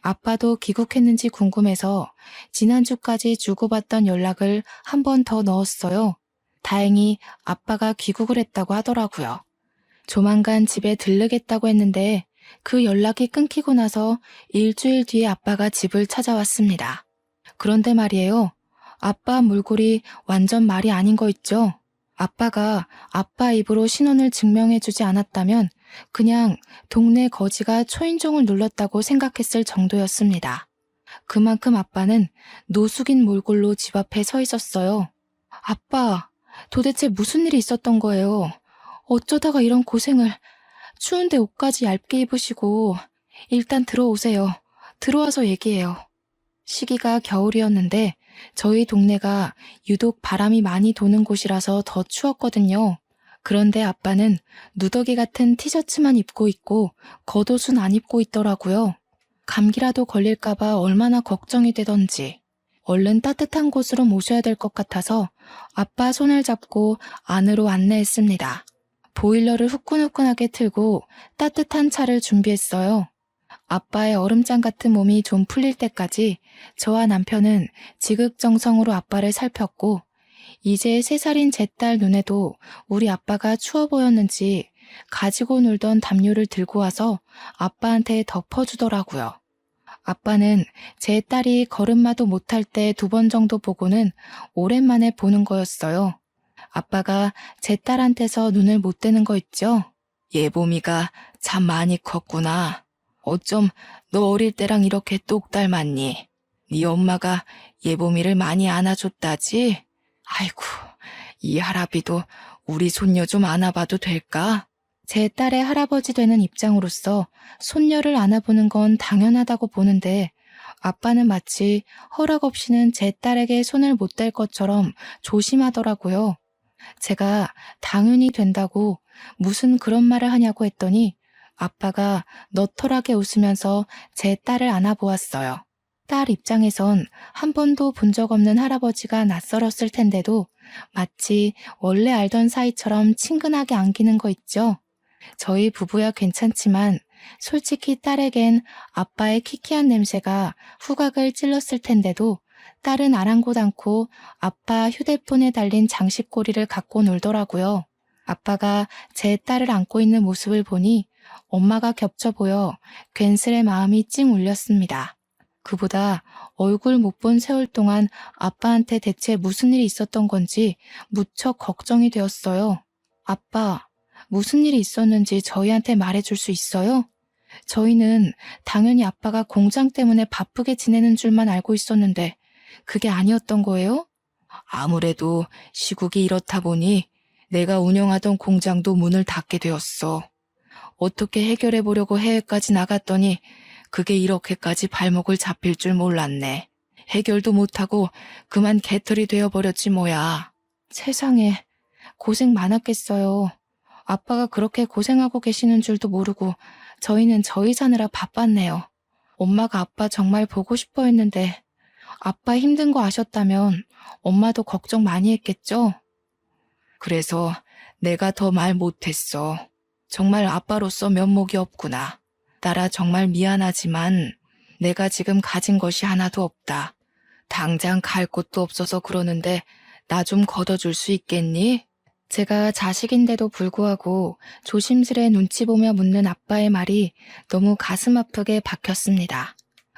아빠도 귀국했는지 궁금해서 지난주까지 주고받던 연락을 한 번 더 넣었어요. 다행히 아빠가 귀국을 했다고 하더라고요. 조만간 집에 들르겠다고 했는데 그 연락이 끊기고 나서 일주일 뒤에 아빠가 집을 찾아왔습니다. 그런데 말이에요. 아빠 몰골이 완전 말이 아닌 거 있죠? 아빠가 아빠 입으로 신원을 증명해주지 않았다면 그냥 동네 거지가 초인종을 눌렀다고 생각했을 정도였습니다. 그만큼 아빠는 노숙인 몰골로 집 앞에 서 있었어요. 아빠, 도대체 무슨 일이 있었던 거예요? 어쩌다가 이런 고생을, 추운데 옷까지 얇게 입으시고, 일단 들어오세요. 들어와서 얘기해요. 시기가 겨울이었는데 저희 동네가 유독 바람이 많이 도는 곳이라서 더 추웠거든요. 그런데 아빠는 누더기 같은 티셔츠만 입고 있고 겉옷은 안 입고 있더라고요. 감기라도 걸릴까봐 얼마나 걱정이 되던지. 얼른 따뜻한 곳으로 모셔야 될 것 같아서 아빠 손을 잡고 안으로 안내했습니다. 보일러를 후끈후끈하게 틀고 따뜻한 차를 준비했어요. 아빠의 얼음장 같은 몸이 좀 풀릴 때까지 저와 남편은 지극정성으로 아빠를 살폈고 이제 3살인 제 딸 눈에도 우리 아빠가 추워 보였는지 가지고 놀던 담요를 들고 와서 아빠한테 덮어주더라고요. 아빠는 제 딸이 걸음마도 못할 때 2번 정도 보고는 오랜만에 보는 거였어요. 아빠가 제 딸한테서 눈을 못 떼는 거 있죠? 예봄이가 참 많이 컸구나. 어쩜 너 어릴 때랑 이렇게 똑 닮았니? 네 엄마가 예봄이를 많이 안아줬다지? 아이고, 이 할아비도 우리 손녀 좀 안아봐도 될까? 제 딸의 할아버지 되는 입장으로서 손녀를 안아보는 건 당연하다고 보는데 아빠는 마치 허락 없이는 제 딸에게 손을 못 댈 것처럼 조심하더라고요. 제가 당연히 된다고 무슨 그런 말을 하냐고 했더니 아빠가 너털하게 웃으면서 제 딸을 안아보았어요. 딸 입장에선 한 번도 본 적 없는 할아버지가 낯설었을 텐데도 마치 원래 알던 사이처럼 친근하게 안기는 거 있죠? 저희 부부야 괜찮지만 솔직히 딸에겐 아빠의 키키한 냄새가 후각을 찔렀을 텐데도 딸은 아랑곳 않고 아빠 휴대폰에 달린 장식고리를 갖고 놀더라고요. 아빠가 제 딸을 안고 있는 모습을 보니 엄마가 겹쳐 보여 괜스레 마음이 찡 울렸습니다. 그보다 얼굴 못 본 세월 동안 아빠한테 대체 무슨 일이 있었던 건지 무척 걱정이 되었어요. 아빠, 무슨 일이 있었는지 저희한테 말해줄 수 있어요? 저희는 당연히 아빠가 공장 때문에 바쁘게 지내는 줄만 알고 있었는데 그게 아니었던 거예요? 아무래도 시국이 이렇다 보니 내가 운영하던 공장도 문을 닫게 되었어. 어떻게 해결해 보려고 해외까지 나갔더니 그게 이렇게까지 발목을 잡힐 줄 몰랐네. 해결도 못하고 그만 개털이 되어버렸지 뭐야. 세상에, 고생 많았겠어요. 아빠가 그렇게 고생하고 계시는 줄도 모르고 저희는 저희 사느라 바빴네요. 엄마가 아빠 정말 보고 싶어 했는데 아빠 힘든 거 아셨다면 엄마도 걱정 많이 했겠죠? 그래서 내가 더 말 못했어. 정말 아빠로서 면목이 없구나. 딸아 정말 미안하지만 내가 지금 가진 것이 하나도 없다. 당장 갈 곳도 없어서 그러는데 나 좀 걷어줄 수 있겠니? 제가 자식인데도 불구하고 조심스레 눈치 보며 묻는 아빠의 말이 너무 가슴 아프게 박혔습니다.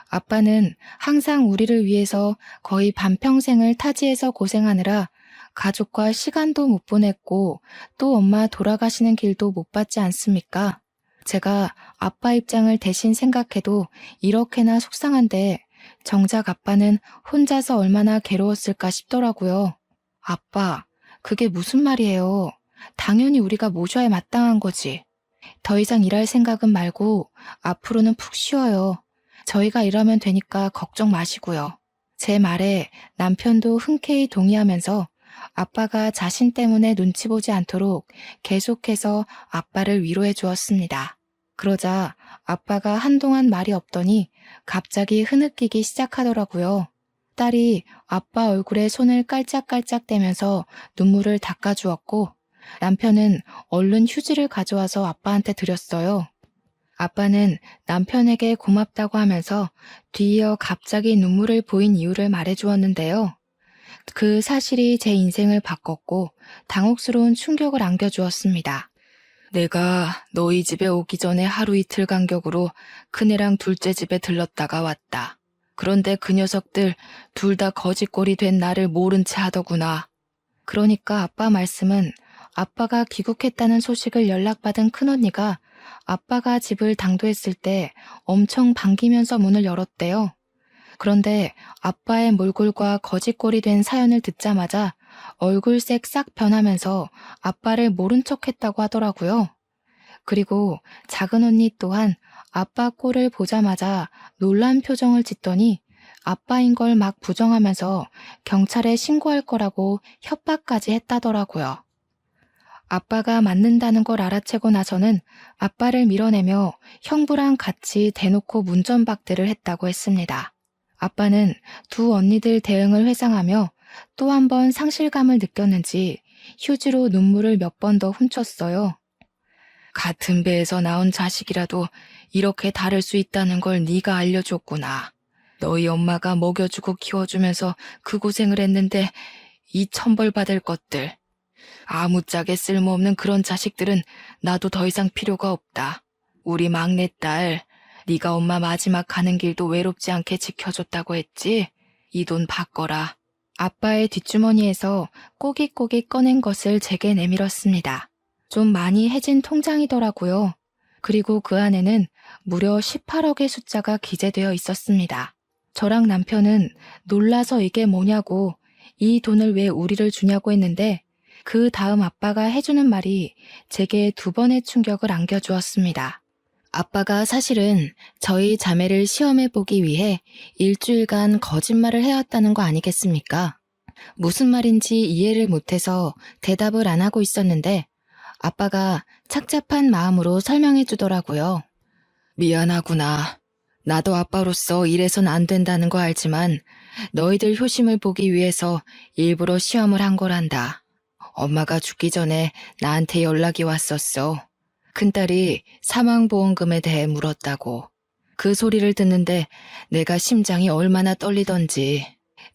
아빠는 항상 우리를 위해서 거의 반평생을 타지에서 고생하느라 가족과 시간도 못 보냈고 또 엄마 돌아가시는 길도 못 봤지 않습니까? 제가 아빠 입장을 대신 생각해도 이렇게나 속상한데 정작 아빠는 혼자서 얼마나 괴로웠을까 싶더라고요. 아빠, 그게 무슨 말이에요? 당연히 우리가 모셔야 마땅한 거지. 더 이상 일할 생각은 말고 앞으로는 푹 쉬어요. 저희가 일하면 되니까 걱정 마시고요. 제 말에 남편도 흔쾌히 동의하면서 아빠가 자신 때문에 눈치 보지 않도록 계속해서 아빠를 위로해 주었습니다. 그러자 아빠가 한동안 말이 없더니 갑자기 흐느끼기 시작하더라고요. 딸이 아빠 얼굴에 손을 깔짝깔짝 대면서 눈물을 닦아주었고 남편은 얼른 휴지를 가져와서 아빠한테 드렸어요. 아빠는 남편에게 고맙다고 하면서 뒤이어 갑자기 눈물을 보인 이유를 말해주었는데요. 그 사실이 제 인생을 바꿨고 당혹스러운 충격을 안겨주었습니다. 내가 너희 집에 오기 전에 하루 이틀 간격으로 큰애랑 둘째 집에 들렀다가 왔다. 그런데 그 녀석들 둘 다 거짓골이 된 나를 모른 채 하더구나. 그러니까 아빠 말씀은 아빠가 귀국했다는 소식을 연락받은 큰언니가 아빠가 집을 당도했을 때 엄청 반기면서 문을 열었대요. 그런데 아빠의 몰골과 거짓골이 된 사연을 듣자마자 얼굴색 싹 변하면서 아빠를 모른 척했다고 하더라고요. 그리고 작은 언니 또한 아빠 꼴을 보자마자 놀란 표정을 짓더니 아빠인 걸 막 부정하면서 경찰에 신고할 거라고 협박까지 했다더라고요. 아빠가 맞는다는 걸 알아채고 나서는 아빠를 밀어내며 형부랑 같이 대놓고 문전박대를 했다고 했습니다. 아빠는 두 언니들 대응을 회상하며 또 한 번 상실감을 느꼈는지 휴지로 눈물을 몇 번 더 훔쳤어요. 같은 배에서 나온 자식이라도 이렇게 다를 수 있다는 걸 네가 알려줬구나. 너희 엄마가 먹여주고 키워주면서 그 고생을 했는데 이 천벌받을 것들. 아무짝에 쓸모없는 그런 자식들은 나도 더 이상 필요가 없다. 우리 막내딸, 네가 엄마 마지막 가는 길도 외롭지 않게 지켜줬다고 했지? 이 돈 받거라. 아빠의 뒷주머니에서 꼬깃꼬깃 꺼낸 것을 제게 내밀었습니다. 좀 많이 해진 통장이더라고요. 그리고 그 안에는 무려 18억의 숫자가 기재되어 있었습니다. 저랑 남편은 놀라서 이게 뭐냐고, 이 돈을 왜 우리를 주냐고 했는데 그 다음 아빠가 해주는 말이 제게 두 번의 충격을 안겨주었습니다. 아빠가 사실은 저희 자매를 시험해보기 위해 일주일간 거짓말을 해왔다는 거 아니겠습니까? 무슨 말인지 이해를 못해서 대답을 안 하고 있었는데 아빠가 착잡한 마음으로 설명해 주더라고요. 미안하구나. 나도 아빠로서 이래선 안 된다는 거 알지만 너희들 효심을 보기 위해서 일부러 시험을 한 거란다. 엄마가 죽기 전에 나한테 연락이 왔었어. 큰딸이 사망보험금에 대해 물었다고. 그 소리를 듣는데 내가 심장이 얼마나 떨리던지.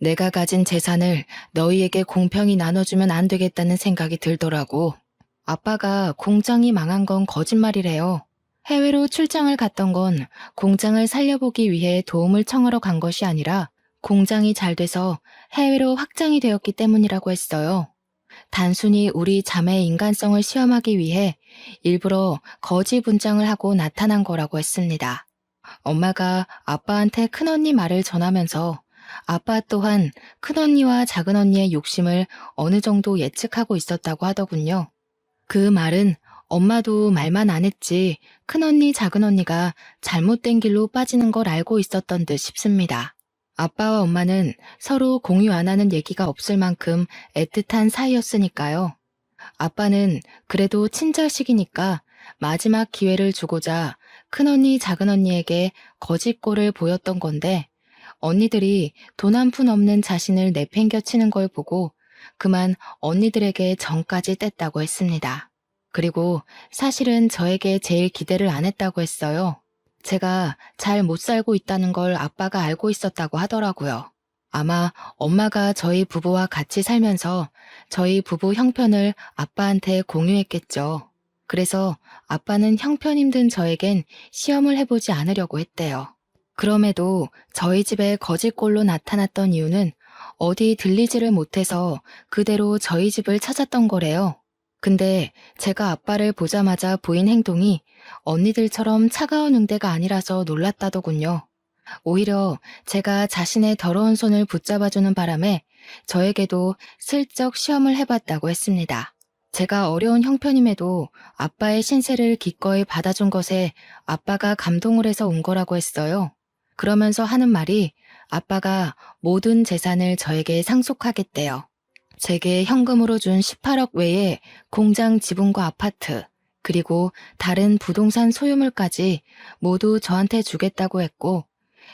내가 가진 재산을 너희에게 공평히 나눠주면 안 되겠다는 생각이 들더라고. 아빠가 공장이 망한 건 거짓말이래요. 해외로 출장을 갔던 건 공장을 살려보기 위해 도움을 청하러 간 것이 아니라 공장이 잘 돼서 해외로 확장이 되었기 때문이라고 했어요. 단순히 우리 자매의 인간성을 시험하기 위해 일부러 거짓 분장을 하고 나타난 거라고 했습니다. 엄마가 아빠한테 큰언니 말을 전하면서 아빠 또한 큰언니와 작은언니의 욕심을 어느 정도 예측하고 있었다고 하더군요. 그 말은 엄마도 말만 안 했지 큰언니 작은언니가 잘못된 길로 빠지는 걸 알고 있었던 듯 싶습니다. 아빠와 엄마는 서로 공유 안 하는 얘기가 없을 만큼 애틋한 사이였으니까요. 아빠는 그래도 친자식이니까 마지막 기회를 주고자 큰언니 작은언니에게 거짓골을 보였던 건데 언니들이 돈 한 푼 없는 자신을 내팽겨치는 걸 보고 그만 언니들에게 정까지 뗐다고 했습니다. 그리고 사실은 저에게 제일 기대를 안 했다고 했어요. 제가 잘 못 살고 있다는 걸 아빠가 알고 있었다고 하더라고요. 아마 엄마가 저희 부부와 같이 살면서 저희 부부 형편을 아빠한테 공유했겠죠. 그래서 아빠는 형편 힘든 저에겐 시험을 해보지 않으려고 했대요. 그럼에도 저희 집에 거짓골로 나타났던 이유는 어디 들리지를 못해서 그대로 저희 집을 찾았던 거래요. 근데 제가 아빠를 보자마자 보인 행동이 언니들처럼 차가운 응대가 아니라서 놀랐다더군요. 오히려 제가 자신의 더러운 손을 붙잡아주는 바람에 저에게도 슬쩍 시험을 해봤다고 했습니다. 제가 어려운 형편임에도 아빠의 신세를 기꺼이 받아준 것에 아빠가 감동을 해서 온 거라고 했어요. 그러면서 하는 말이 아빠가 모든 재산을 저에게 상속하겠대요. 제게 현금으로 준 18억 외에 공장 지분과 아파트, 그리고 다른 부동산 소유물까지 모두 저한테 주겠다고 했고,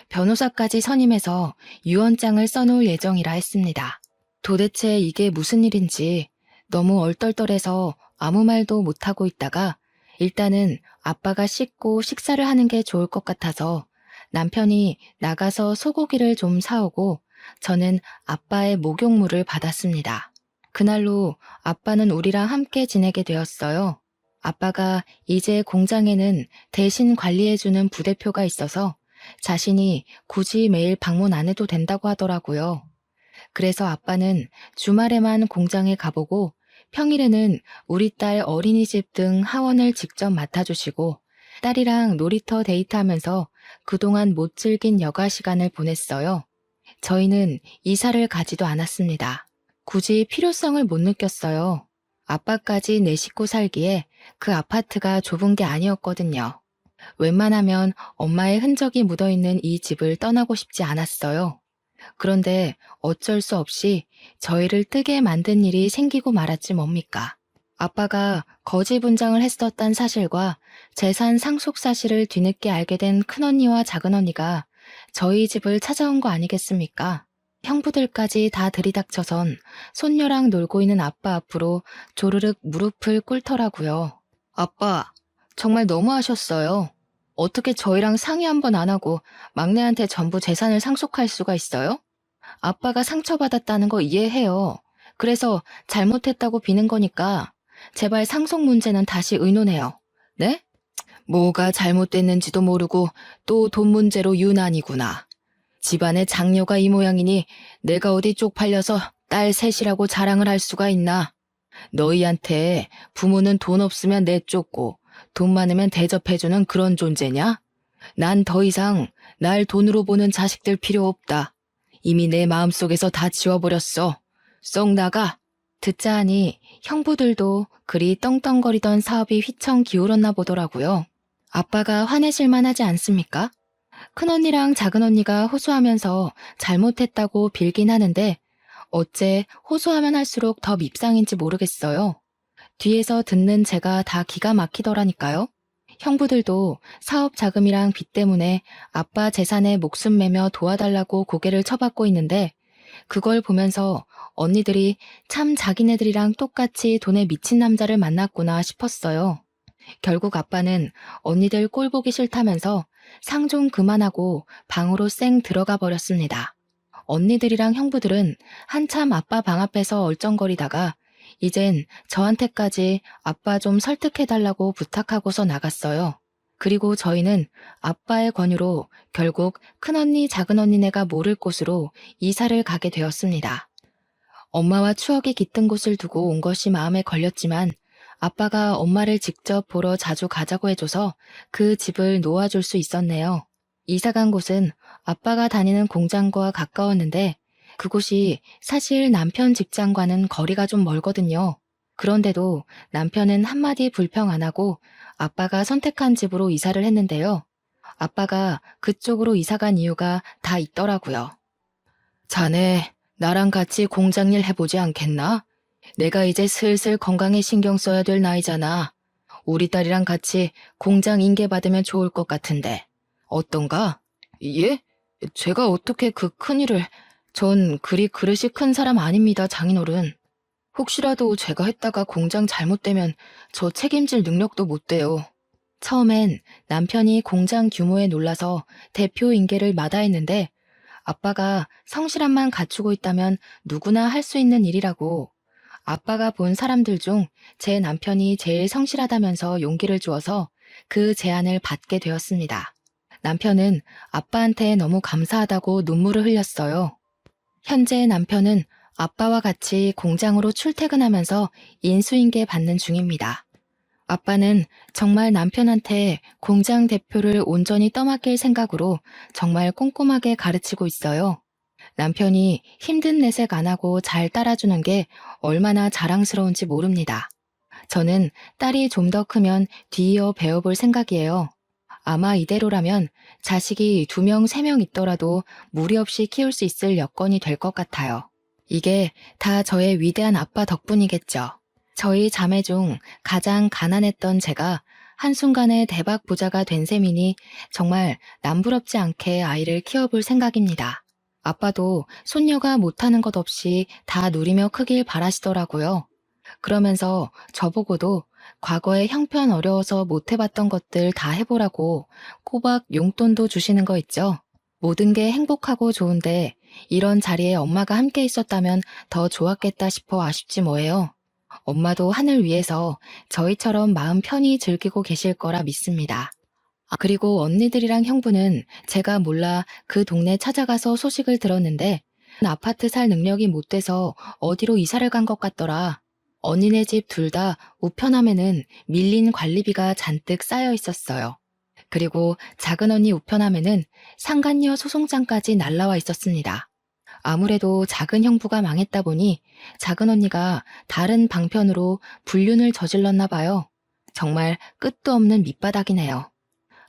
변호사까지 선임해서 유언장을 써놓을 예정이라 했습니다. 도대체 이게 무슨 일인지 너무 얼떨떨해서 아무 말도 못하고 있다가 일단은 아빠가 씻고 식사를 하는 게 좋을 것 같아서 남편이 나가서 소고기를 좀 사오고 저는 아빠의 목욕물을 받았습니다. 그날로 아빠는 우리랑 함께 지내게 되었어요. 아빠가 이제 공장에는 대신 관리해주는 부대표가 있어서 자신이 굳이 매일 방문 안 해도 된다고 하더라고요. 그래서 아빠는 주말에만 공장에 가보고 평일에는 우리 딸 어린이집 등 하원을 직접 맡아주시고 딸이랑 놀이터 데이트하면서 그동안 못 즐긴 여가 시간을 보냈어요. 저희는 이사를 가지도 않았습니다. 굳이 필요성을 못 느꼈어요. 아빠까지 내 식구 살기에 그 아파트가 좁은 게 아니었거든요. 웬만하면 엄마의 흔적이 묻어있는 이 집을 떠나고 싶지 않았어요. 그런데 어쩔 수 없이 저희를 뜨게 만든 일이 생기고 말았지 뭡니까. 아빠가 거지 분장을 했었단 사실과 재산 상속 사실을 뒤늦게 알게 된 큰언니와 작은언니가 저희 집을 찾아온 거 아니겠습니까? 형부들까지 다 들이닥쳐선 손녀랑 놀고 있는 아빠 앞으로 조르륵 무릎을 꿇더라고요. 아빠, 정말 너무하셨어요. 어떻게 저희랑 상의 한번 안 하고 막내한테 전부 재산을 상속할 수가 있어요? 아빠가 상처받았다는 거 이해해요. 그래서 잘못했다고 비는 거니까 제발 상속 문제는 다시 의논해요. 네? 뭐가 잘못됐는지도 모르고 또 돈 문제로 유난이구나. 집안에 장녀가 이 모양이니 내가 어디 쪽팔려서 딸 셋이라고 자랑을 할 수가 있나. 너희한테 부모는 돈 없으면 내쫓고 돈 많으면 대접해주는 그런 존재냐? 난 더 이상 날 돈으로 보는 자식들 필요 없다. 이미 내 마음속에서 다 지워버렸어. 썩 나가. 듣자 하니 형부들도 그리 떵떵거리던 사업이 휘청 기울었나 보더라고요. 아빠가 화내실만 하지 않습니까? 큰언니랑 작은언니가 호소하면서 잘못했다고 빌긴 하는데 어째 호소하면 할수록 더 밉상인지 모르겠어요. 뒤에서 듣는 제가 다 기가 막히더라니까요. 형부들도 사업 자금이랑 빚 때문에 아빠 재산에 목숨 매며 도와달라고 고개를 쳐받고 있는데 그걸 보면서 언니들이 참 자기네들이랑 똑같이 돈에 미친 남자를 만났구나 싶었어요. 결국 아빠는 언니들 꼴 보기 싫다면서 상 좀 그만하고 방으로 쌩 들어가 버렸습니다. 언니들이랑 형부들은 한참 아빠 방 앞에서 얼쩡거리다가 이젠 저한테까지 아빠 좀 설득해달라고 부탁하고서 나갔어요. 그리고 저희는 아빠의 권유로 결국 큰언니 작은언니네가 모를 곳으로 이사를 가게 되었습니다. 엄마와 추억이 깃든 곳을 두고 온 것이 마음에 걸렸지만 아빠가 엄마를 직접 보러 자주 가자고 해줘서 그 집을 놓아줄 수 있었네요. 이사간 곳은 아빠가 다니는 공장과 가까웠는데 그곳이 사실 남편 직장과는 거리가 좀 멀거든요. 그런데도 남편은 한마디 불평 안 하고 아빠가 선택한 집으로 이사를 했는데요. 아빠가 그쪽으로 이사간 이유가 다 있더라고요. 자네, 나랑 같이 공장 일 해보지 않겠나? 내가 이제 슬슬 건강에 신경 써야 될 나이잖아. 우리 딸이랑 같이 공장 인계 받으면 좋을 것 같은데. 어떤가? 예? 제가 어떻게 그 큰일을... 전 그리 그릇이 큰 사람 아닙니다, 장인어른. 혹시라도 제가 했다가 공장 잘못되면 저 책임질 능력도 못 돼요. 처음엔 남편이 공장 규모에 놀라서 대표 인계를 마다했는데 아빠가 성실함만 갖추고 있다면 누구나 할 수 있는 일이라고. 아빠가 본 사람들 중 제 남편이 제일 성실하다면서 용기를 주어서 그 제안을 받게 되었습니다. 남편은 아빠한테 너무 감사하다고 눈물을 흘렸어요. 현재 남편은 아빠와 같이 공장으로 출퇴근하면서 인수인계 받는 중입니다. 아빠는 정말 남편한테 공장 대표를 온전히 떠맡길 생각으로 정말 꼼꼼하게 가르치고 있어요. 남편이 힘든 내색 안 하고 잘 따라주는 게 얼마나 자랑스러운지 모릅니다. 저는 딸이 좀 더 크면 뒤이어 배워볼 생각이에요. 아마 이대로라면 자식이 2명, 3명 있더라도 무리 없이 키울 수 있을 여건이 될 것 같아요. 이게 다 저의 위대한 아빠 덕분이겠죠. 저희 자매 중 가장 가난했던 제가 한순간에 대박 부자가 된 셈이니 정말 남부럽지 않게 아이를 키워볼 생각입니다. 아빠도 손녀가 못하는 것 없이 다 누리며 크길 바라시더라고요. 그러면서 저보고도 과거에 형편 어려워서 못 해봤던 것들 다 해보라고 꼬박 용돈도 주시는 거 있죠. 모든 게 행복하고 좋은데 이런 자리에 엄마가 함께 있었다면 더 좋았겠다 싶어 아쉽지 뭐예요. 엄마도 하늘 위에서 저희처럼 마음 편히 즐기고 계실 거라 믿습니다. 그리고 언니들이랑 형부는 제가 몰라 그 동네 찾아가서 소식을 들었는데 아파트 살 능력이 못 돼서 어디로 이사를 간 것 같더라. 언니네 집 둘 다 우편함에는 밀린 관리비가 잔뜩 쌓여 있었어요. 그리고 작은 언니 우편함에는 상간녀 소송장까지 날라와 있었습니다. 아무래도 작은 형부가 망했다 보니 작은 언니가 다른 방편으로 불륜을 저질렀나 봐요. 정말 끝도 없는 밑바닥이네요.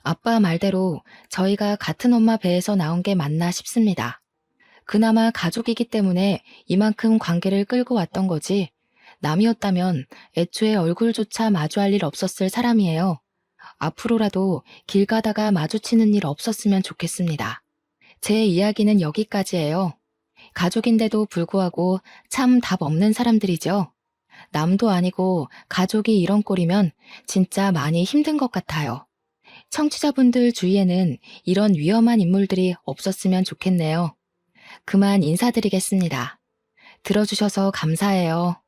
아빠 말대로 저희가 같은 엄마 배에서 나온 게 맞나 싶습니다. 그나마 가족이기 때문에 이만큼 관계를 끌고 왔던 거지 남이었다면 애초에 얼굴조차 마주할 일 없었을 사람이에요. 앞으로라도 길 가다가 마주치는 일 없었으면 좋겠습니다. 제 이야기는 여기까지예요. 가족인데도 불구하고 참 답 없는 사람들이죠. 남도 아니고 가족이 이런 꼴이면 진짜 많이 힘든 것 같아요. 청취자분들 주위에는 이런 위험한 인물들이 없었으면 좋겠네요. 그만 인사드리겠습니다. 들어주셔서 감사해요.